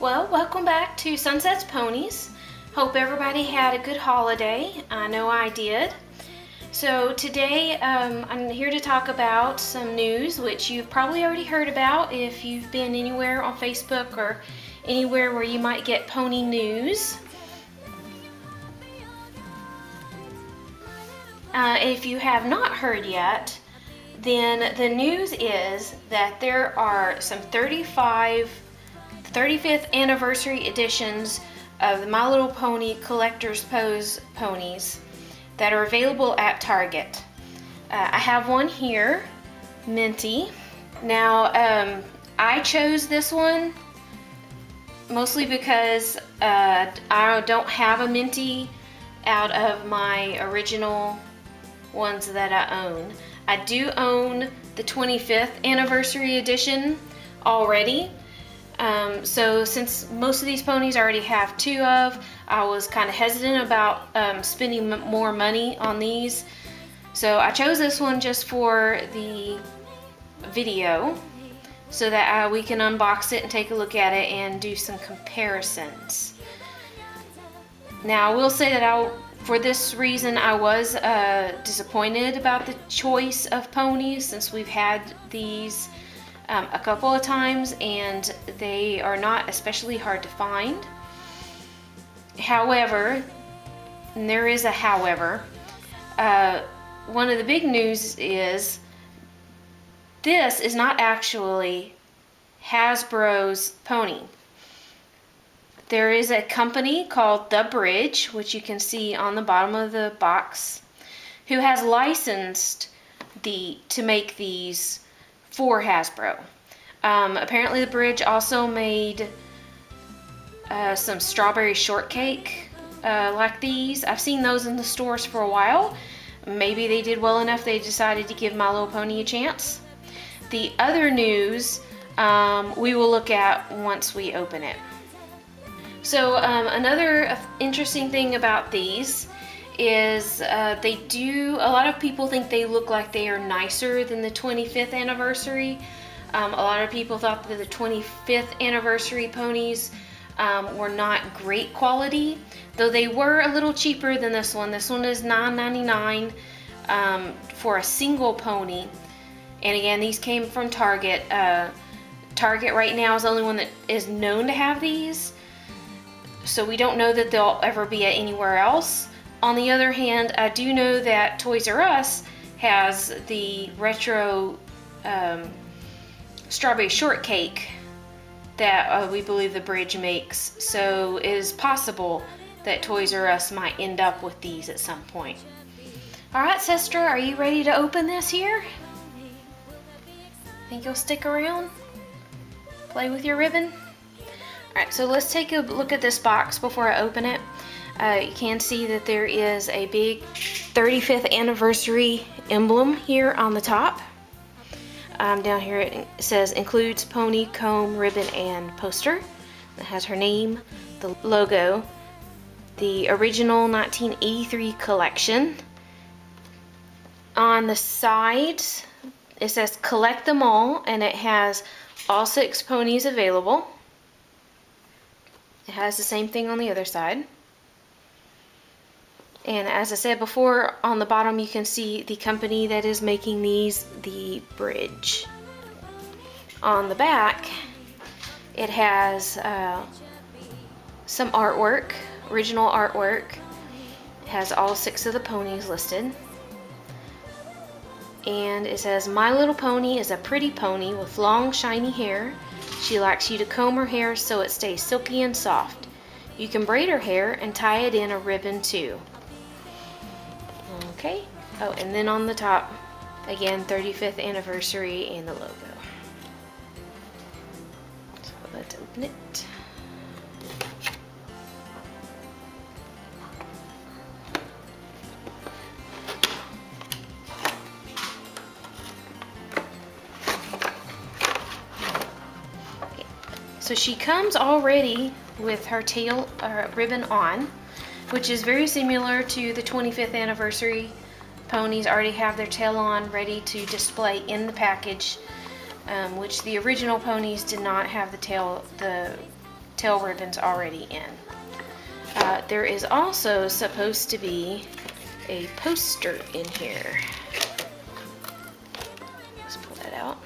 Well, welcome back to Sunset's Ponies. Hope everybody had a good holiday. I know I did. So today I'm here to talk about some news which you've probably already heard about if you've been anywhere on Facebook or anywhere where you might get pony news. If you have not heard yet, then the news is that there are some 35th anniversary editions of the My Little Pony Collector's Pose ponies that are available at Target. I have one here, Minty. Now, I chose this one mostly because I don't have a Minty out of my original ones that I own. I do own the 25th anniversary edition already. So since most of these ponies I already have two of, I was kind of hesitant about spending more money on these. So I chose this one just for the video so that we can unbox it and take a look at it and do some comparisons. Now I will say that for this reason I was disappointed about the choice of ponies, since we've had these a couple of times and they are not especially hard to find. However, and there is a however, one of the big news is this is not actually Hasbro's pony. There is a company called The Bridge, which you can see on the bottom of the box, who has licensed to make these for Hasbro. Apparently The Bridge also made some strawberry shortcake like these. I've seen those in the stores for a while. Maybe they did well enough they decided to give My Little Pony a chance. The other news we will look at once we open it. So another interesting thing about these is a lot of people think they look like they are nicer than the 25th anniversary. A lot of people thought that the 25th anniversary ponies were not great quality, though they were a little cheaper than this one. This one is $9.99 for a single pony. And again, these came from Target. Target right now is the only one that is known to have these, so we don't know that they'll ever be at anywhere else. On the other hand, I do know that Toys R Us has the retro strawberry shortcake that we believe The Bridge makes, so it is possible that Toys R Us might end up with these at some point. Alright, sister, are you ready to open this here? Think you'll stick around? Play with your ribbon? Alright, so let's take a look at this box before I open it. You can see that there is a big 35th anniversary emblem here on the top. Down here it says includes pony, comb, ribbon, and poster. It has her name, the logo, the original 1983 collection. On the sides it says collect them all, and it has all 6 ponies available. It has the same thing on the other side. And as I said before, on the bottom you can see the company that is making these, The Bridge. On the back it has some artwork, original artwork. It has all 6 of the ponies listed. And it says, My Little Pony is a pretty pony with long shiny hair. She likes you to comb her hair so it stays silky and soft. You can braid her hair and tie it in a ribbon too. Okay. Oh, and then on the top, again, 35th anniversary and the logo. So let's open it. Okay. So she comes already with her tail ribbon on, which is very similar to the 25th anniversary ponies. Already have their tail on, ready to display in the package, which the original ponies did not have the tail tail ribbons already in. There is also supposed to be a poster in here. Let's pull that out.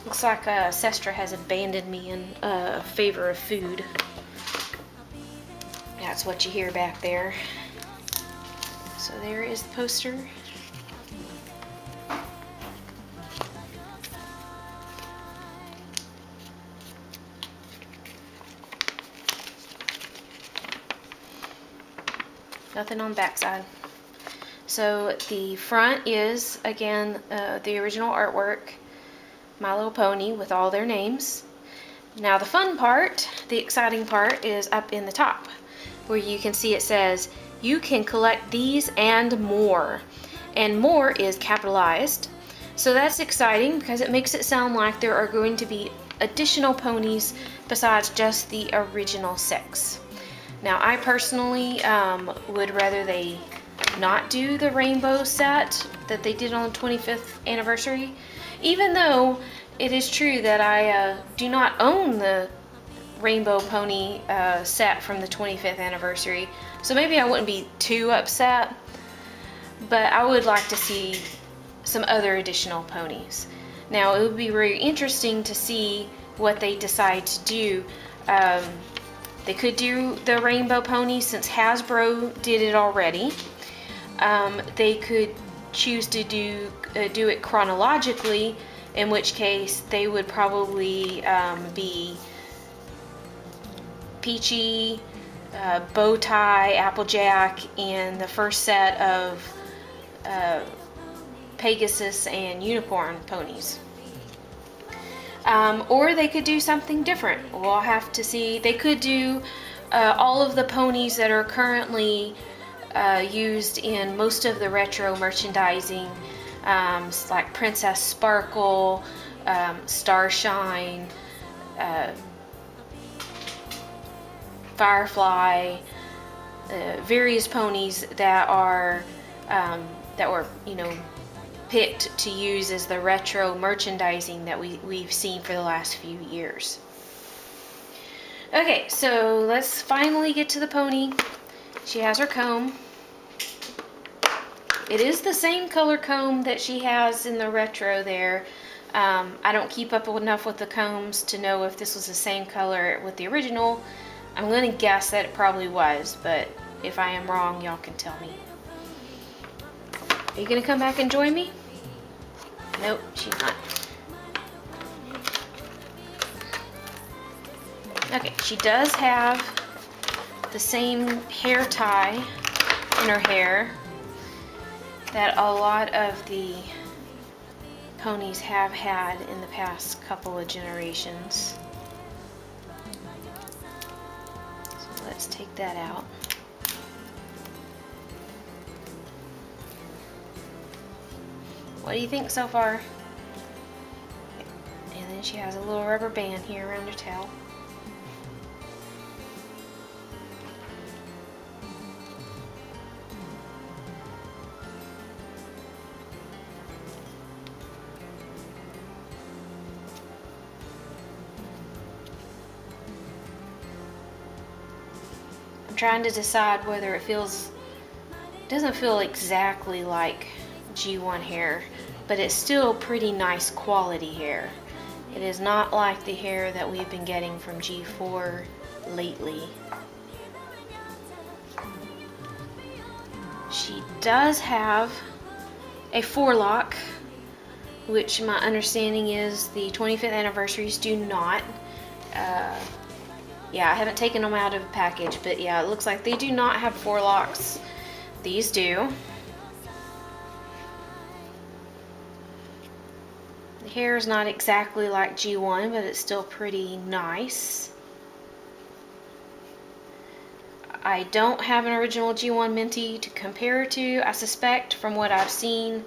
Looks like Sestra has abandoned me in favor of food. That's what you hear back there. So there is the poster. Nothing on the backside. So the front is, again, the original artwork, My Little Pony, with all their names. Now the fun part, the exciting part, is up in the top, where you can see it says, you can collect these and more. And more is capitalized. So that's exciting because it makes it sound like there are going to be additional ponies besides just the original 6. Now I personally would rather they not do the rainbow set that they did on the 25th anniversary, even though it is true that I do not own the rainbow pony set from the 25th anniversary, so maybe I wouldn't be too upset, but I would like to see some other additional ponies. Now it would be very interesting to see what they decide to do. They could do the rainbow pony since Hasbro did it already. They could choose to do it chronologically, in which case they would probably be Peachy, Bowtie, Applejack, and the first set of Pegasus and Unicorn ponies. Or they could do something different. We'll have to see. They could do all of the ponies that are currently used in most of the retro merchandising, like Princess Sparkle, Starshine, Firefly, various ponies that were, picked to use as the retro merchandising that we've seen for the last few years. Okay, so let's finally get to the pony. She has her comb. It is the same color comb that she has in the retro there. I don't keep up enough with the combs to know if this was the same color with the original. I'm going to guess that it probably was, but if I am wrong, y'all can tell me. Are you going to come back and join me? Nope, she's not. Okay, she does have the same hair tie in her hair that a lot of the ponies have had in the past couple of generations. So let's take that out. What do you think so far? And then she has a little rubber band here around her tail. I'm trying to decide whether it doesn't feel exactly like G1 hair, but it's still pretty nice quality hair. It is not like the hair that we've been getting from G4 lately. She does have a forelock, which my understanding is the 25th anniversaries do not. Yeah, I haven't taken them out of the package, but yeah, it looks like they do not have forelocks. These do. The hair is not exactly like G1, but it's still pretty nice. I don't have an original G1 Minty to compare to. I suspect from what I've seen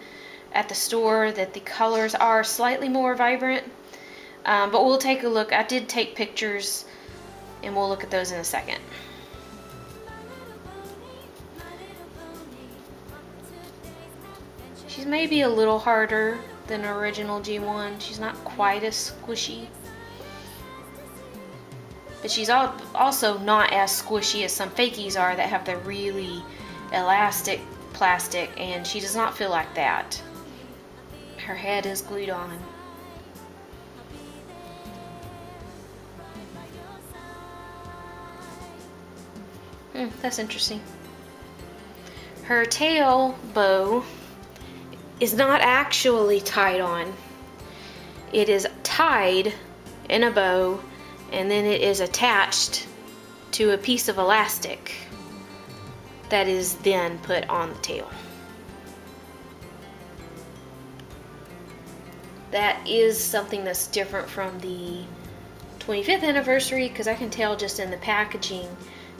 at the store that the colors are slightly more vibrant, but we'll take a look. I did take pictures and we'll look at those in a second. She's maybe a little harder than original G1. She's not quite as squishy. But she's also not as squishy as some fakies are that have the really elastic plastic, and she does not feel like that. Her head is glued on. That's interesting. Her tail bow is not actually tied on. It is tied in a bow, and then it is attached to a piece of elastic that is then put on the tail. That is something that's different from the 25th anniversary, because I can tell just in the packaging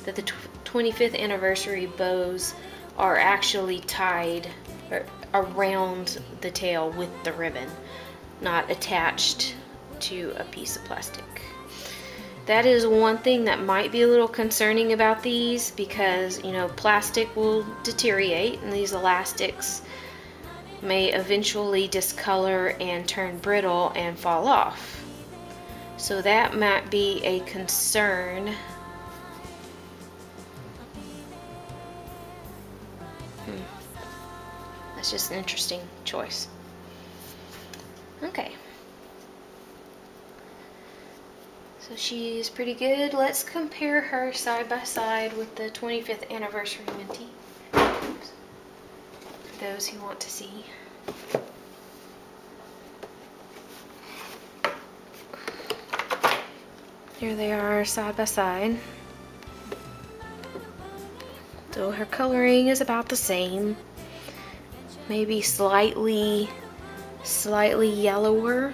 that the 25th anniversary bows are actually tied around the tail with the ribbon, not attached to a piece of plastic. That is one thing that might be a little concerning about these, because, you know, plastic will deteriorate and these elastics may eventually discolor and turn brittle and fall off. So that might be a concern. That's just an interesting choice. Okay. So she's pretty good. Let's compare her side by side with the 25th anniversary Minty. Oops. For those who want to see. Here they are side by side. So her coloring is about the same. Maybe slightly yellower.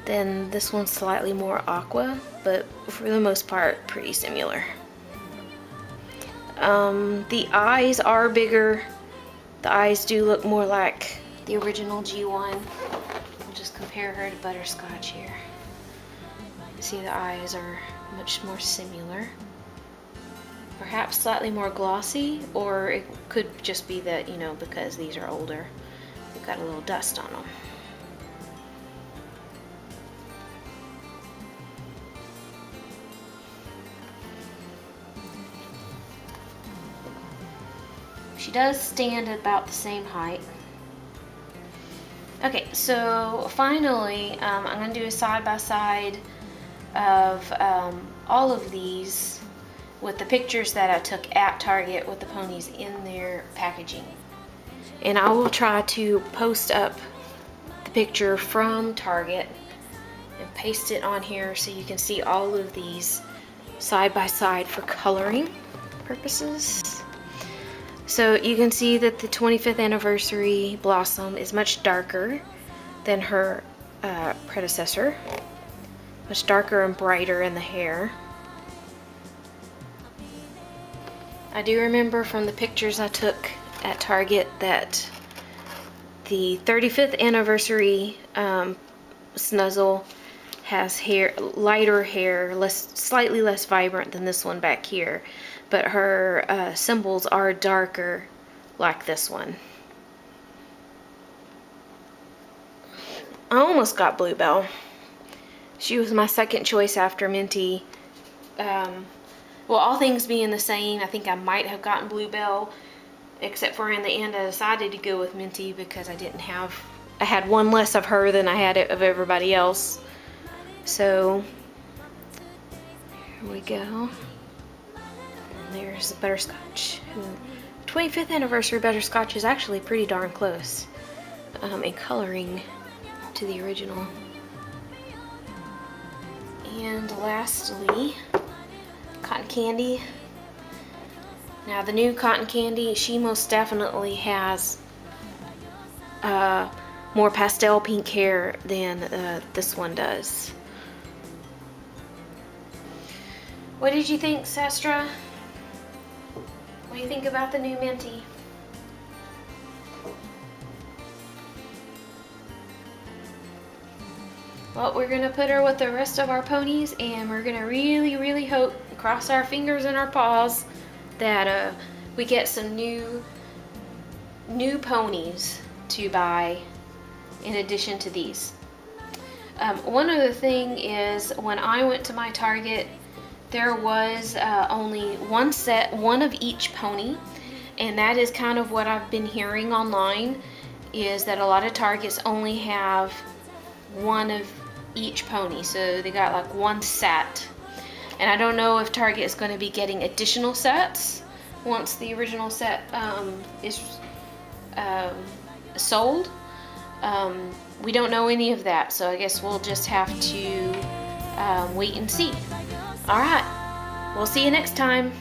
Then this one's slightly more aqua, but for the most part, pretty similar. The eyes are bigger. The eyes do look more like the original G1. We'll just compare her to Butterscotch here. See, the eyes are much more similar. Perhaps slightly more glossy, or it could just be that, you know, because these are older, they've got a little dust on them. She does stand at about the same height. Okay, so finally, I'm going to do a side-by-side of all of these with the pictures that I took at Target with the ponies in their packaging. And I will try to post up the picture from Target and paste it on here so you can see all of these side-by-side for coloring purposes. So you can see that the 25th anniversary Blossom is much darker than her predecessor. Much darker and brighter in the hair. I do remember from the pictures I took at Target that the 35th anniversary Snuzzle has lighter hair, slightly less vibrant than this one back here. But her symbols are darker like this one. I almost got Bluebell. She was my second choice after Minty. Well, all things being the same, I think I might have gotten Bluebell, except for in the end I decided to go with Minty because I had one less of her than I had of everybody else. So, here we go. There's the Butterscotch. 25th anniversary Butterscotch is actually pretty darn close in coloring to the original. And lastly, Cotton Candy. Now the new Cotton Candy, she most definitely has more pastel pink hair than this one does. What did you think, Sestra? What do you think about the new Minty? Well, we're going to put her with the rest of our ponies, and we're going to really hope, cross our fingers and our paws, that we get some new ponies to buy in addition to these. One other thing is, when I went to my Target, there was only one set, one of each pony, and that is kind of what I've been hearing online, is that a lot of Targets only have one of each pony, so they got like one set. And I don't know if Target is going to be getting additional sets once the original set is sold. We don't know any of that, so I guess we'll just have to wait and see. Alright, we'll see you next time.